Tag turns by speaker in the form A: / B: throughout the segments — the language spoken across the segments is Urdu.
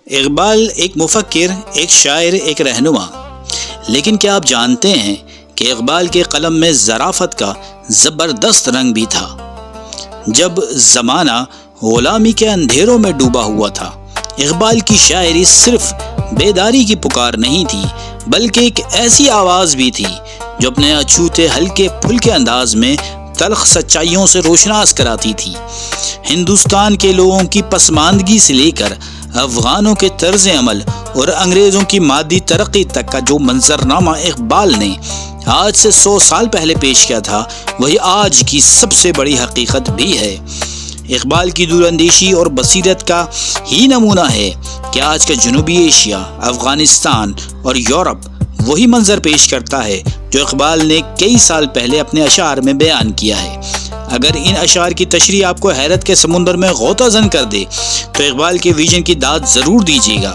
A: اقبال ایک مفکر، ایک شاعر، ایک رہنما، لیکن کیا آپ جانتے ہیں کہ اقبال کے قلم میں ظرافت کا زبردست رنگ بھی تھا؟ جب زمانہ غلامی کے اندھیروں میں ڈوبا ہوا تھا، اقبال کی شاعری صرف بیداری کی پکار نہیں تھی، بلکہ ایک ایسی آواز بھی تھی جو اپنے اچھوتے ہلکے پھلکے انداز میں تلخ سچائیوں سے روشناس کراتی تھی۔ ہندوستان کے لوگوں کی پسماندگی سے لے کر افغانوں کے طرز عمل اور انگریزوں کی مادی ترقی تک کا جو منظرنامہ اقبال نے آج سے 100 سال پہلے پیش کیا تھا، وہی آج کی سب سے بڑی حقیقت بھی ہے۔ اقبال کی دور اندیشی اور بصیرت کا ہی نمونہ ہے کہ آج کا جنوبی ایشیا، افغانستان اور یورپ وہی منظر پیش کرتا ہے جو اقبال نے کئی سال پہلے اپنے اشعار میں بیان کیا ہے۔ اگر ان اشعار کی تشریح آپ کو حیرت کے سمندر میں غوطہ زن کر دے تو اقبال کے ویژن کی داد ضرور دیجیے گا،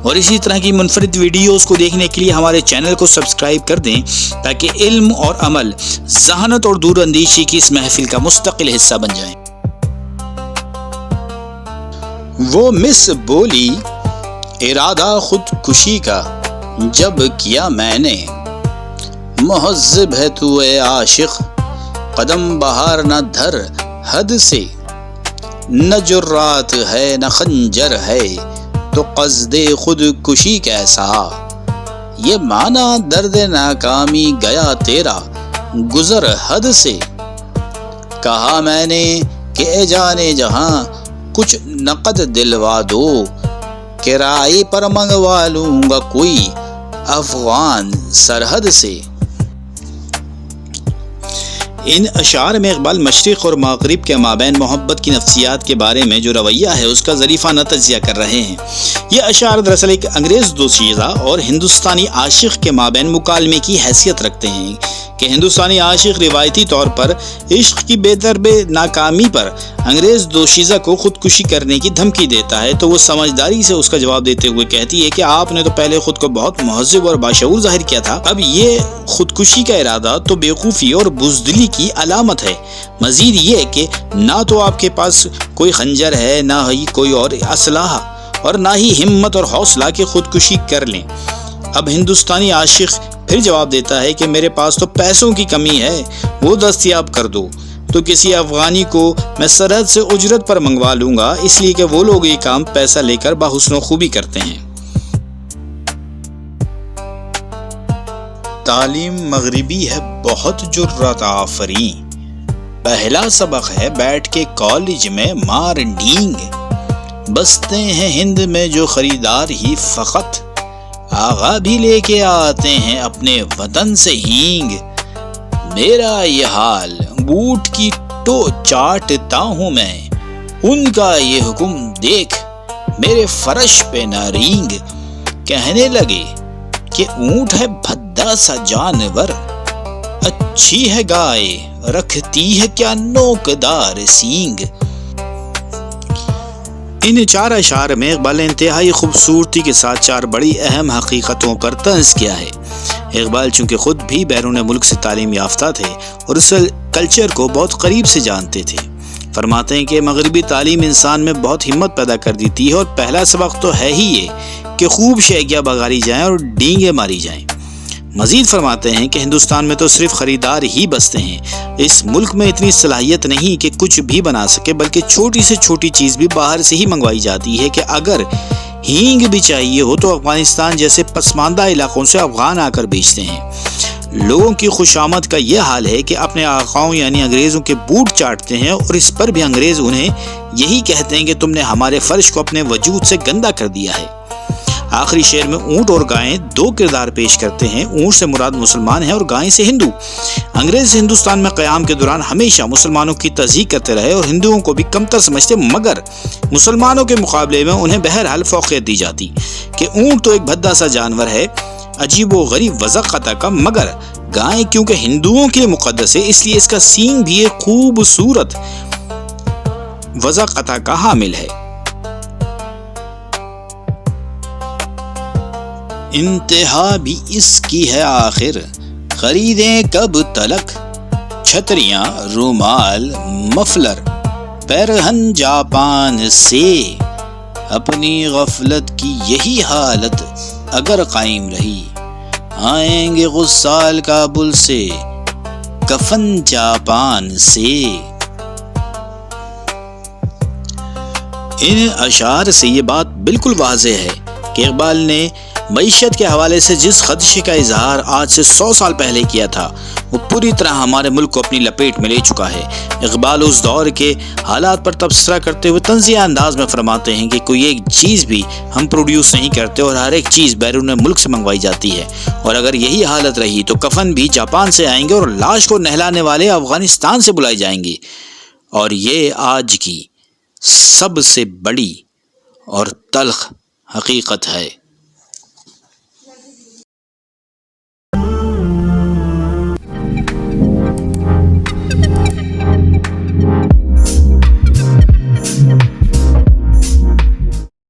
A: اور اسی طرح کی منفرد ویڈیوز کو دیکھنے کے لیے ہمارے چینل کو سبسکرائب کر دیں تاکہ علم اور عمل، ذہانت اور دور اندیشی کی اس محفل کا مستقل حصہ بن جائیں۔ وہ مس بولی ارادہ خودکشی کا جب کیا میں نے، مہذب ہے تو اے عاشق قدم بہار نہ دھر حد سے، نہ جرات ہے نہ خنجر ہے تو قصد خودکشی کیسا، یہ مانا درد ناکامی گیا تیرا گزر حد سے، کہا میں نے کہ اے جانے جہاں کچھ نقد دلوا دو، کرائے پر منگوا لوں گا کوئی افغان سرحد سے۔ ان اشعار میں اقبال مشرق اور مغرب کے مابین محبت کی نفسیات کے بارے میں جو رویہ ہے اس کا ظریفانہ تجزیہ کر رہے ہیں۔ یہ اشعار دراصل ایک انگریز دوشیزہ اور ہندوستانی عاشق کے مابین مکالمے کی حیثیت رکھتے ہیں کہ ہندوستانی عاشق روایتی طور پر عشق کی بے تربے ناکامی پر انگریز دوشیزہ کو خودکشی کرنے کی دھمکی دیتا ہے، تو وہ سمجھداری سے اس کا جواب دیتے ہوئے کہتی ہے کہ آپ نے تو پہلے خود کو بہت مہذب اور باشعور ظاہر کیا تھا، اب یہ خودکشی کا ارادہ تو بیوقوفی اور بزدلی کی علامت ہے۔ مزید یہ کہ نہ تو آپ کے پاس کوئی خنجر ہے، نہ ہی کوئی اور اسلحہ، اور نہ ہی ہمت اور حوصلہ کہ خودکشی کر لیں۔ اب ہندوستانی عاشق پھر جواب دیتا ہے کہ میرے پاس تو پیسوں کی کمی ہے، وہ دستیاب کر دو، تو کسی افغانی کو میں سرحد سے اجرت پر منگوا لوں گا، اس لیے کہ وہ لوگ یہ کام پیسہ لے کر بحسن و خوبی کرتے ہیں۔ تعلیم مغربی ہے بہت جرات آفریں، پہلا سبق ہے بیٹھ کے کالج میں مار ڈینگ، بستے ہیں ہند میں جو خریدار ہی فقط، آغا بھی لے کے آتے ہیں اپنے وطن سے ہینگ، میرا یہ حال بوٹ کی ٹو چاٹتا ہوں میں، ان کا یہ حکم دیکھ میرے فرش پہ نہ رینگ، کہنے لگے کہ اونٹ ہے بھدا سا جانور، اچھی ہے گائے رکھتی ہے کیا نوکدار سینگ۔ ان 4 اشعار میں اقبال نے انتہائی خوبصورتی کے ساتھ 4 بڑی اہم حقیقتوں پر طنز کیا ہے۔ اقبال چونکہ خود بھی بیرون ملک سے تعلیم یافتہ تھے اور اس کلچر کو بہت قریب سے جانتے تھے، فرماتے ہیں کہ مغربی تعلیم انسان میں بہت ہمت پیدا کر دیتی ہے، اور پہلا سبق تو ہے ہی یہ کہ خوب شیگیاں بگاری جائیں اور ڈینگیں ماری جائیں۔ مزید فرماتے ہیں کہ ہندوستان میں تو صرف خریدار ہی بستے ہیں، اس ملک میں اتنی صلاحیت نہیں کہ کچھ بھی بنا سکے، بلکہ چھوٹی سے چھوٹی چیز بھی باہر سے ہی منگوائی جاتی ہے، کہ اگر ہینگ بھی چاہیے ہو تو افغانستان جیسے پسماندہ علاقوں سے افغان آ کر بیچتے ہیں۔ لوگوں کی خوشامد کا یہ حال ہے کہ اپنے آقاؤں یعنی انگریزوں کے بوٹ چاٹتے ہیں، اور اس پر بھی انگریز انہیں یہی کہتے ہیں کہ تم نے ہمارے فرش کو اپنے وجود سے گندا کر دیا ہے۔ آخری شعر میں اونٹ اور گائیں 2 کردار پیش کرتے ہیں، اونٹ سے مراد مسلمان ہیں اور گائیں سے ہندو۔ انگریز ہندوستان میں قیام کے دوران ہمیشہ مسلمانوں کی تضحیک کرتے رہے اور ہندوؤں کو بھی کمتر سمجھتے، مگر مسلمانوں کے مقابلے میں انہیں بہرحال فوقیت دی جاتی کہ اونٹ تو ایک بھدا سا جانور ہے، عجیب و غریب وضع قطع کا، مگر گائیں کیونکہ ہندوؤں کے لیے مقدس ہے، اس لیے اس کا سینگ بھی ایک خوبصورت وضع قطع کا حامل ہے۔ انتہا بھی اس کی ہے آخر، خریدیں کب تلک، چھتریاں، رومال، مفلر، پیرہن جاپان سے، اپنی غفلت کی یہی حالت اگر قائم رہی، آئیں گے غسال کابل سے، کفن جاپان سے۔ ان اشعار سے یہ بات بالکل واضح ہے کہ اقبال نے معیشت کے حوالے سے جس خدشے کا اظہار آج سے 100 سال پہلے کیا تھا وہ پوری طرح ہمارے ملک کو اپنی لپیٹ میں لے چکا ہے۔ اقبال اس دور کے حالات پر تبصرہ کرتے ہوئے طنزیہ انداز میں فرماتے ہیں کہ کوئی ایک چیز بھی ہم پروڈیوس نہیں کرتے اور ہر ایک چیز بیرون ملک سے منگوائی جاتی ہے، اور اگر یہی حالت رہی تو کفن بھی جاپان سے آئیں گے اور لاش کو نہلانے والے افغانستان سے بلائے جائیں گے۔ اور یہ آج کی سب سے بڑی اور تلخ حقیقت ہے۔